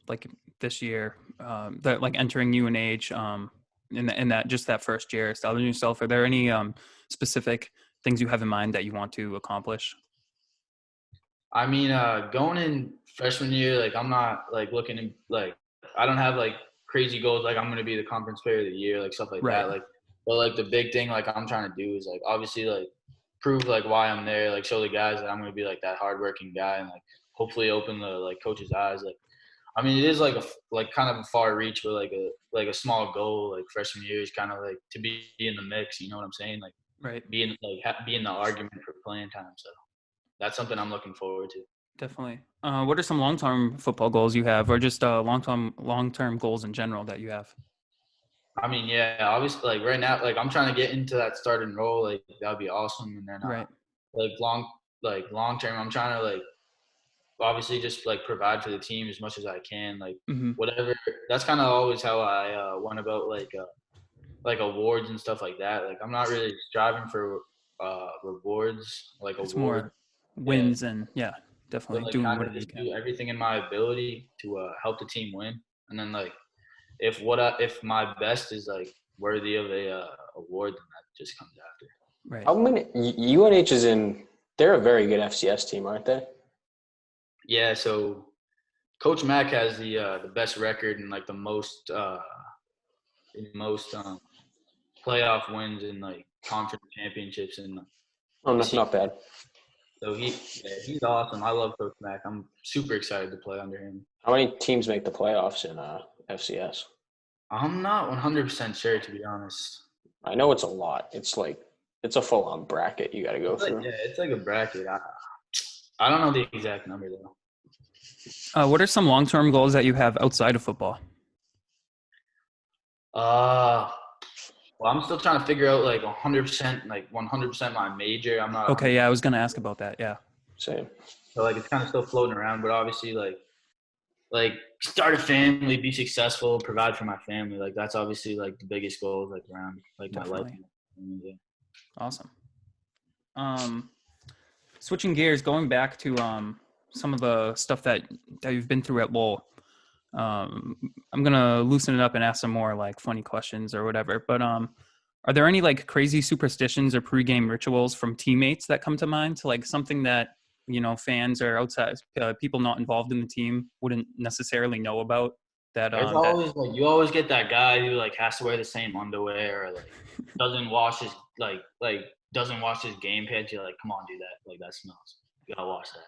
like this year, that like entering UNH, in that just that first year, establishing yourself? Are there any specific things you have in mind that you want to accomplish? I mean, going in freshman year, like I'm not like looking to like I don't have like crazy goals like I'm gonna be the conference player of the year, like stuff like Right. that. Like, but like the big thing like I'm trying to do is like obviously like prove like why I'm there, like show the guys that I'm gonna be like that hardworking guy, and like hopefully open the like coach's eyes. Like, I mean, it is like kind of a far reach, but like a small goal like freshman year is kind of like to be in the mix. You know what I'm saying? Like, Right. be in the argument for playing time. So that's something I'm looking forward to. Definitely. What are some long-term football goals you have, or just long-term goals in general that you have? I mean, yeah, obviously, like right now, like I'm trying to get into that starting role. Like that would be awesome. And then, Right. like long term, I'm trying to like obviously just like provide for the team as much as I can. Like Mm-hmm. whatever. That's kind of always how I went about like awards and stuff like that. Like I'm not really striving for rewards, like It's awards. more wins and But definitely like doing kind of whatever you just can. do everything in my ability to help the team win. And then like if my best is like worthy of a award, then that just comes after. Right. How many UNH is in? They're a very good FCS team, aren't they? Yeah. So Coach Mack has the best record and like the most playoff wins and like conference championships, and Oh, that's not bad. so he's awesome. I love Coach Mack. I'm super excited to play under him. How many teams make the playoffs in FCS? I'm not 100% sure, to be honest. I know it's a lot. It's a full-on bracket you got to go through. Yeah, it's like a bracket. I don't know the exact number though. What are some long-term goals that you have outside of football? Well, I'm still trying to figure out like 100% my major. I'm not. Okay, yeah, I was gonna ask about that. Yeah. Same. So like it's kind of still floating around, but obviously like start a family, be successful, provide for my family. Like that's obviously like the biggest goals like around like Definitely. my life. Awesome. Switching gears, going back to some of the stuff that you've been through at Lowell. I'm gonna loosen it up and ask some more like funny questions or whatever. But are there any like crazy superstitions or pregame rituals from teammates that come to mind? To like something that fans or outside people not involved in the team wouldn't necessarily know about? That There's always like you always get that guy who like has to wear the same underwear or like doesn't wash his doesn't wash his game pads. You're like, come on, do that. Like that smells. You gotta wash that.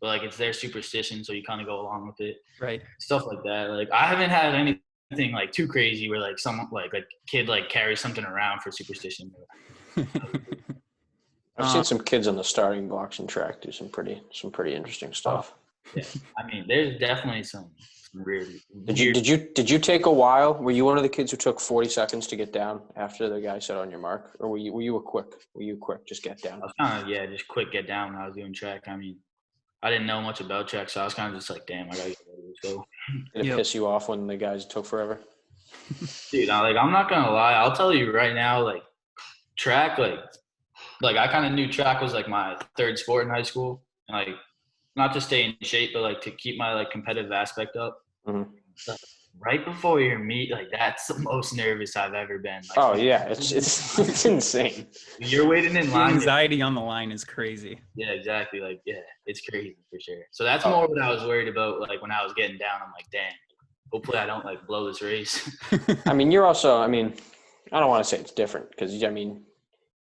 But like it's their superstition, so you kind of go along with it. right. Stuff like that. Like I haven't had anything like too crazy where like someone like a kid like carries something around for superstition. I've seen some kids on the starting blocks and track do some pretty interesting stuff. Yeah, I mean, there's definitely some weird. Did you take a while? Were you one of the kids who took 40 seconds to get down after the guy said on your mark, or were you quick? Just get down. I was kind of just quick get down when I was doing track. I mean, I didn't know much about track, so I was kind of just like, damn, I gotta get ready. Let's go. Did it piss you off when the guys took forever? Dude, I'm not gonna lie. I'll tell you right now, like track, like like I kind of knew track was like my third sport in high school, and like not to stay in shape, but like to keep my like competitive aspect up. Mhm. Like, right before your meet, like that's the most nervous I've ever been. Like, Oh yeah, it's insane. you're waiting in The line. anxiety on the line is crazy. Yeah, exactly. Like, yeah, it's crazy for sure. So that's Oh. more what I was worried about. Like when I was getting down, I'm like, damn, hopefully I don't like blow this race. I mean, you're also. I mean, I don't want to say it's different because I mean,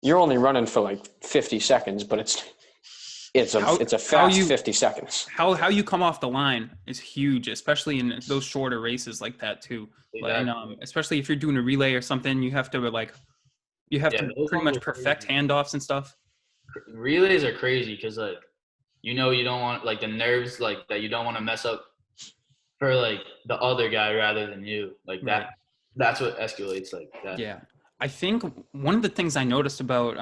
you're only running for like 50 seconds, but it's a fast 50 seconds. How you come off the line is huge, especially in those shorter races like that too. Exactly. And especially if you're doing a relay or something, you have to those pretty ones much are perfect crazy. handoffs and stuff. Relays are crazy because like you don't want like the nerves like that you don't want to mess up for like the other guy rather than you like that. Right. That's what escalates like that. Yeah. I think one of the things I noticed about,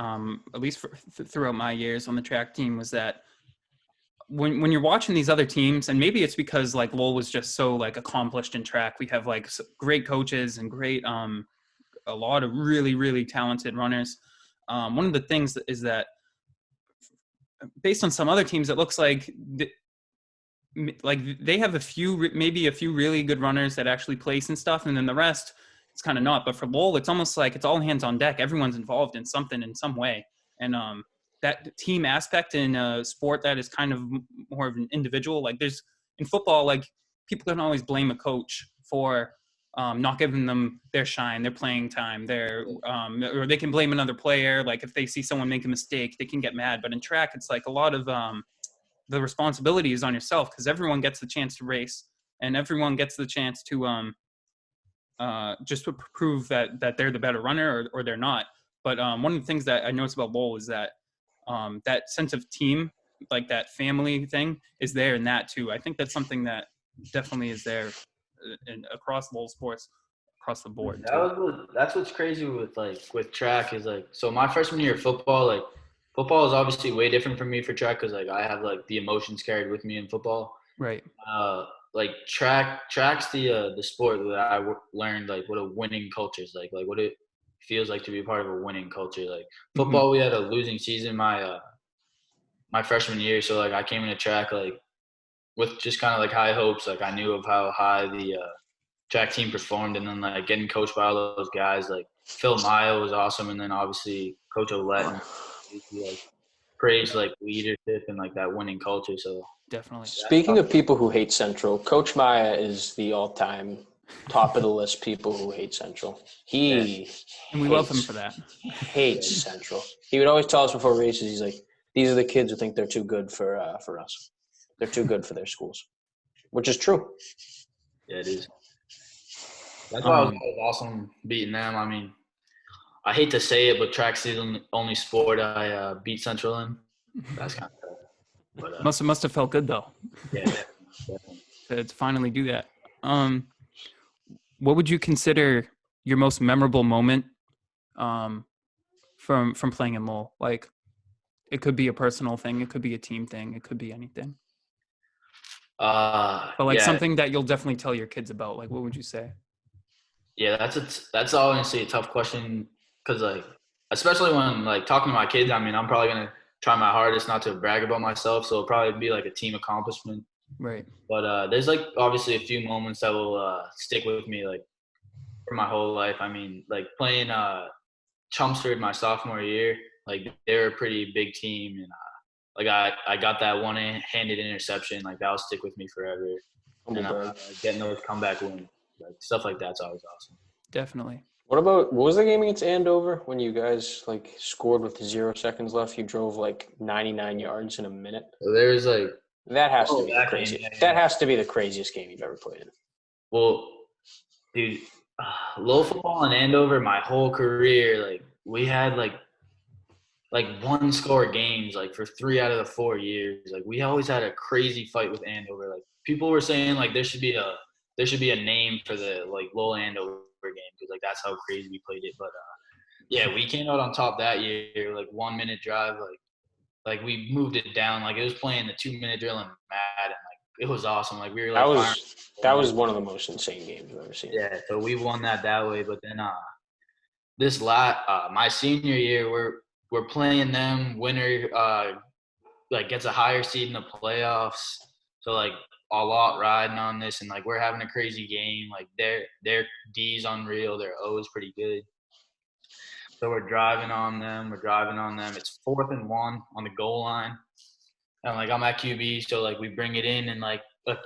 at least throughout my years on the track team, was that when you're watching these other teams, and maybe it's because like Lowell was just so like accomplished in track, we have like great coaches and great, a lot of really, really talented runners. One of the things is that based on some other teams, it looks like they have maybe a few really good runners that actually place and stuff, and then the rest it's kind of not. But for Lowell, it's almost like it's all hands on deck. Everyone's involved in something in some way, and that team aspect in a sport that is kind of more of an individual. Like there's in football, like people can always blame a coach for not giving them their shine, their playing time, or they can blame another player. Like if they see someone make a mistake, they can get mad. But in track, it's like a lot of the responsibility is on yourself because everyone gets the chance to race and everyone gets the chance to just to prove that they're the better runner or they're not. But one of the things that I noticed about Lowell is that that sense of team, like that family thing, is there in that too. I think that's something that definitely is there across Lowell sports, across the board too. That's what's crazy with track is like so my freshman year of football like football is obviously way different for me for track because like I have like the emotions carried with me in football. Right. Like track's the sport that learned like what a winning culture is like what it feels like to be a part of a winning culture. Like football, we had a losing season my freshman year, so like I came into track like with just kind of like high hopes. Like I knew of how high the track team performed, and then like getting coached by all those guys. Like Phil Maya was awesome, and then obviously Coach Olette and like praised like leadership and like that winning culture. So definitely. Speaking of people who hate Central, Coach Maya is the all-time top of the list people who hate Central. And we love him for that. Hates Central. He would always tell us before races, he's like, these are the kids who think they're too good for us. They're too good for their schools, which is true. Yeah, it is. That's why it was awesome beating them. I mean, I hate to say it, but track's the only sport I beat Central in. That's kind of tough. But, must have felt good though. Yeah, definitely. To finally do that. What would you consider your most memorable moment from playing in Lowell? Like it could be a personal thing, it could be a team thing, it could be anything. But like something that you'll definitely tell your kids about. Like what would you say? Yeah, that's honestly a tough question because like especially when like talking to my kids, I mean I'm probably gonna try my hardest not to brag about myself, so it'll probably be like a team accomplishment. Right. But there's like obviously a few moments that will stick with me like for my whole life. I mean like playing Chelmsford my sophomore year, like they're a pretty big team, and like I got that one-handed interception, like that'll stick with me forever. And getting those comeback wins, like stuff like that's always awesome. Definitely. What was the game against Andover when you guys like scored with 0 seconds left? You drove like 99 yards in a minute. So there's like that has to be the craziest. Yeah. That has to be the craziest game you've ever played in. Well, dude, Lowell football in Andover, my whole career, like we had like one score games like for 3 out of the 4 years. Like we always had a crazy fight with Andover. Like people were saying like there should be a name for the like Lowell Andover game because like that's how crazy we played it. But yeah, we came out on top that year. Like 1 minute drive, like we moved it down. Like it was playing the 2-minute drill and Madden. Like it was awesome. Like we were like that was one of the most insane games I've ever seen. Yeah, so we won that way. But then my senior year, we're we're playing them. Winner like gets a higher seed in the playoffs. So like a lot riding on this, and like we're having a crazy game. Like their D's unreal, their O is pretty good. So we're driving on them. It's 4th and 1 on the goal line. And like I'm at QB, so like we bring it in, and like a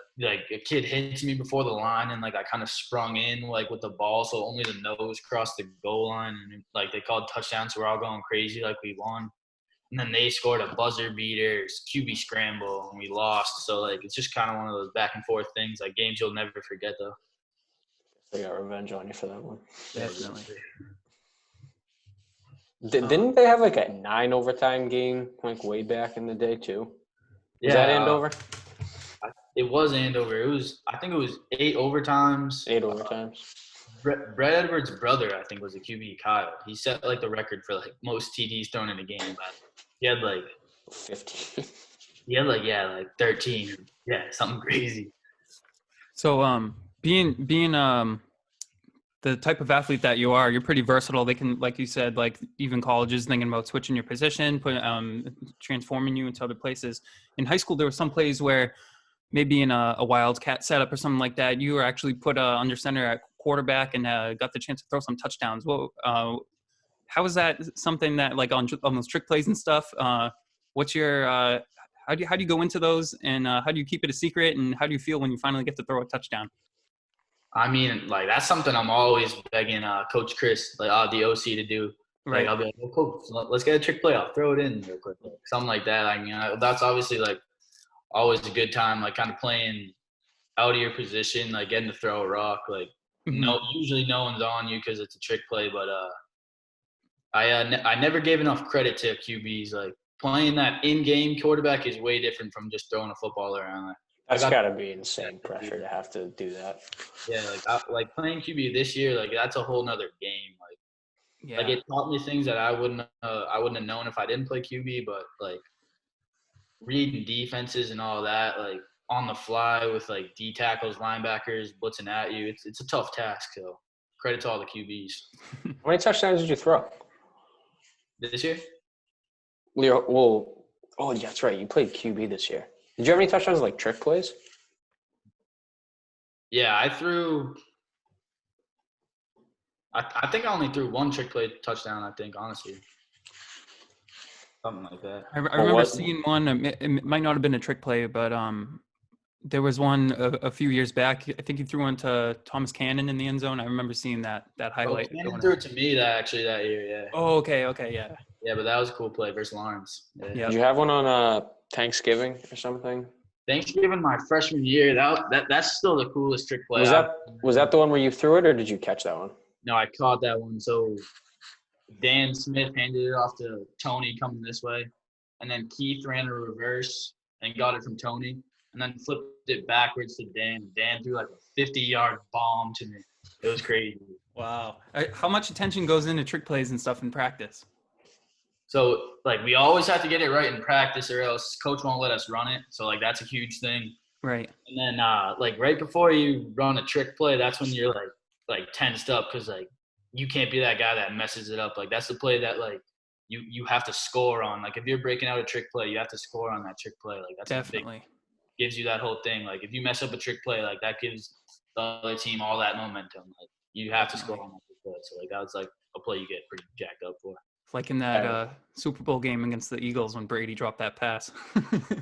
kid hits me before the line, and like I kind of sprung in like with the ball, so only the nose crossed the goal line, and like they called touchdown, so we're all going crazy like we won. And then they scored a buzzer beater, QB scramble, and we lost. So like it's just kind of one of those back and forth things, like games you'll never forget though. They got revenge on you for that one. Definitely. Didn't they have like a 9 overtime game like way back in the day too? Was that Andover? It was Andover. I think it was 8 overtimes. 8 overtimes. Brett Edwards' brother, I think, was a QB, Kyle. He set like the record for like most TDs thrown in a game. But he had like 15. He had like 13. Yeah, something crazy. So being the type of athlete that you are, you're pretty versatile. They can, like you said, like even colleges thinking about switching your position, transforming you into other places. In high school, there were some plays where maybe in a wildcat setup or something like that, you were actually put under center at quarterback and got the chance to throw some touchdowns. Well, how is that something that like on those trick plays and stuff? What's your how do you go into those, and how do you keep it a secret, and how do you feel when you finally get to throw a touchdown? I mean, like that's something I'm always begging Coach Chris, like the OC, to do. Right. Like I'll be like, "Oh, Coach, let's get a trick play. I'll throw it in real quick," something like that. I mean, that's obviously like always a good time, like kind of playing out of your position, like getting to throw a rock. Like usually no one's on you because it's a trick play, but I never gave enough credit to QBs. Like playing that in-game quarterback is way different from just throwing a football around. That's got to be insane pressure to have to do that. Yeah, like playing QB this year, like that's a whole nother game. Like it taught me things that I wouldn't have known if I didn't play QB. But like reading defenses and all that, like on the fly with like D tackles, linebackers blitzing at you, it's a tough task. So credit to all the QBs. How many touchdowns did you throw This year? Well, oh, yeah, that's right. You played QB this year. Did you have any touchdowns like trick plays? Yeah, I threw. I think I only threw one trick play touchdown. I think honestly, something like that. I remember seeing one. It might not have been a trick play, but there was one a few years back. I think he threw one to Thomas Cannon in the end zone. I remember seeing that highlight. Cannon threw it to me that year. Yeah. Oh, okay, yeah. Yeah, but that was a cool play versus Lawrence. Yeah. Did you have one on Thanksgiving or something? Thanksgiving my freshman year. That's still the coolest trick play. Was that the one where you threw it, or did you catch that one? No, I caught that one. So Dan Smith handed it off to Tony coming this way, and then Keith ran a reverse and got it from Tony, and then flipped it backwards to Dan. Dan threw like a 50-yard bomb to me. It was crazy. Wow. How much attention goes into trick plays and stuff in practice? So, like, we always have to get it right in practice or else coach won't let us run it. So, like, that's a huge thing. Right. And then, like, right before you run a trick play, that's when you're, like tensed up because, like, you can't be that guy that messes it up. Like, that's the play that, like, you have to score on. Like, if you're breaking out a trick play, you have to score on that trick play. Like, that's definitely gives you that whole thing. Like, if you mess up a trick play, like, that gives the other team all that momentum. Like, you have to score on that trick play. So, like, that was, like, a play you get pretty jacked up for. Like in that Super Bowl game against the Eagles when Brady dropped that pass. Exactly.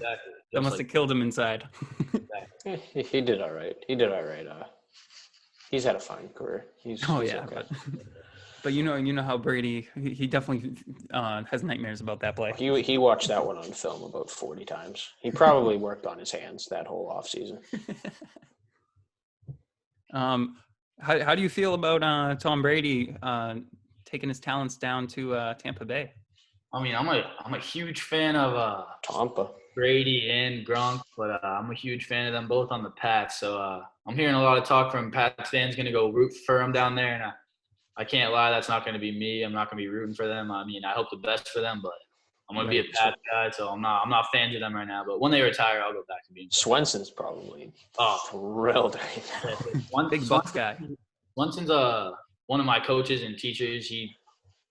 That must have killed him inside. Exactly. He did all right. He's had a fine career. He's okay. But you know how Brady, he definitely has nightmares about that play. He watched that one on film about 40 times. He probably worked on his hands that whole offseason. How do you feel about Tom Brady taking his talents down to Tampa Bay? I mean, I'm a huge fan of Tampa, Brady and Gronk, but I'm a huge fan of them both on the Pats. So I'm hearing a lot of talk from Pats fans going to go root for them down there, and I can't lie, that's not going to be me. I'm not going to be rooting for them. I mean, I hope the best for them, but I'm going to be a Pats guy, so I'm not fans of them right now. But when they retire, I'll go back to being. Swenson's probably thrilled right now. Big Bucks guy. Swenson's one of my coaches and teachers.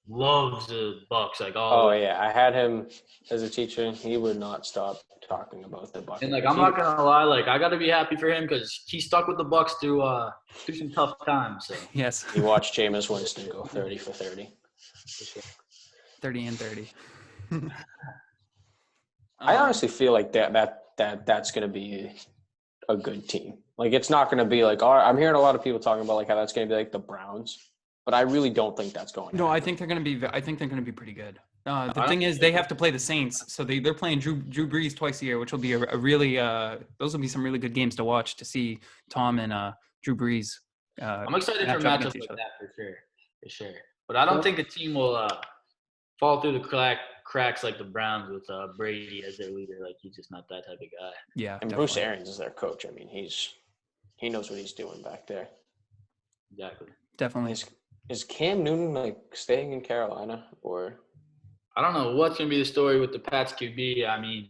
loves the Bucks. Like, Oh yeah, I had him as a teacher. He would not stop talking about the Bucks. And like, I'm not gonna lie, like I gotta be happy for him because he stuck with the Bucks through some tough times. So Yes. He watched Jameis Winston go 30 for 30. 30 and 30. I honestly feel like that's going to be a good team. Like, it's not going to be like, I'm hearing a lot of people talking about like how that's going to be like the Browns, but I really don't think that's going to No, happen. I think they're going to be pretty good. The thing is, they have to play the Saints, so they're playing Drew Brees twice a year, which will be a really those will be some really good games to watch to see Tom and Drew Brees. I'm excited for match up matchups against like each other. that for sure. But I don't think a team will fall through the cracks like the Browns with Brady as their leader. Like, he's just not that type of guy. Yeah, And Bruce Arians is their coach. I mean, he knows what he's doing back there. Exactly. Definitely. Is Cam Newton like staying in Carolina or? I don't know what's gonna be the story with the Pats QB. I mean,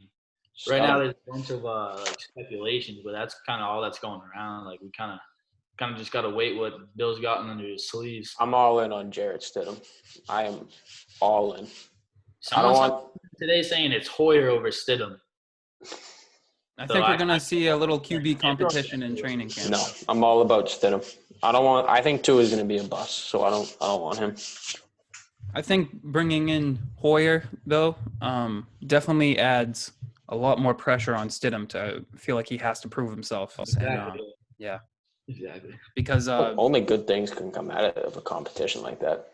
right now there's a bunch of like speculations, but that's kind of all that's going around. Like, we kind of just gotta wait what Bill's gotten under his sleeves. I'm all in on Jarrett Stidham. I am all in. Someone today saying it's Hoyer over Stidham. I think we're gonna see a little QB competition in training camp. No, I'm all about Stidham. I think Tua is gonna be a bust, so I don't want him. I think bringing in Hoyer though definitely adds a lot more pressure on Stidham to feel like he has to prove himself. Exactly. And, yeah. Exactly. Because only good things can come out of a competition like that.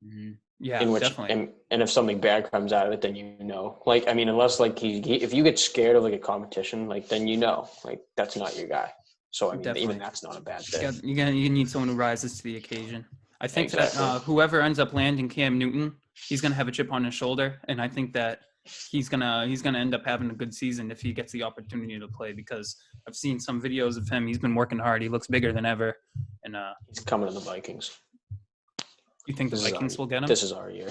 Mm-hmm. Yeah, in which, definitely. And if something bad comes out of it, then you know. Like, I mean, unless like if you get scared of like a competition, like then you know, like that's not your guy. So I mean, Definitely. even that's not a bad thing. You need someone who rises to the occasion. I think Exactly. that whoever ends up landing Cam Newton, he's gonna have a chip on his shoulder, and I think that he's gonna end up having a good season if he gets the opportunity to play. Because I've seen some videos of him. He's been working hard. He looks bigger than ever, and he's coming to the Vikings. You think the Vikings will get him? This is our year.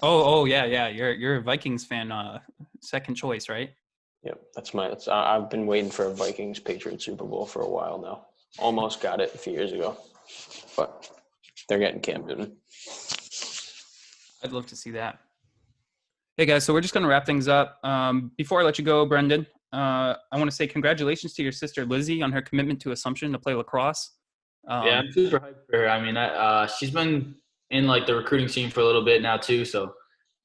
Oh yeah. You're a Vikings fan, second choice, right? Yep, I've been waiting for a Vikings Patriots Super Bowl for a while now. Almost got it a few years ago, but they're getting Cam Newton. I'd love to see that. Hey guys, so we're just gonna wrap things up. Before I let you go, Brendan, I want to say congratulations to your sister Lizzie on her commitment to Assumption to play lacrosse. Yeah, I'm super hyped for her. I mean, she's been in like the recruiting scene for a little bit now too, so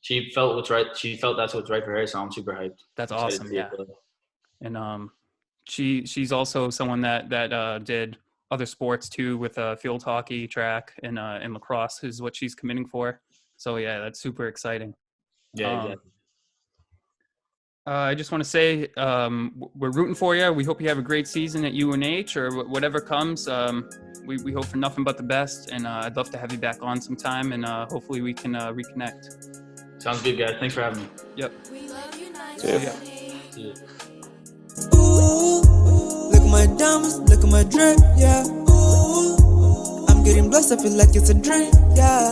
she felt what's right. She felt that's what's right for her, so I'm super hyped. That's awesome, yeah. And she's also someone that did other sports too, with field hockey, track, and lacrosse is what she's committing for. So yeah, that's super exciting. Yeah, exactly. I just want to say we're rooting for you. We hope you have a great season at UNH or whatever comes. We hope for nothing but the best, and I'd love to have you back on sometime, and hopefully we can reconnect. Sounds good, guys. Thanks for having me. Yep. See ya. See you. Ooh, look at my diamonds, look at my drip, yeah. Ooh, I'm getting blessed, I feel like it's a dream, yeah.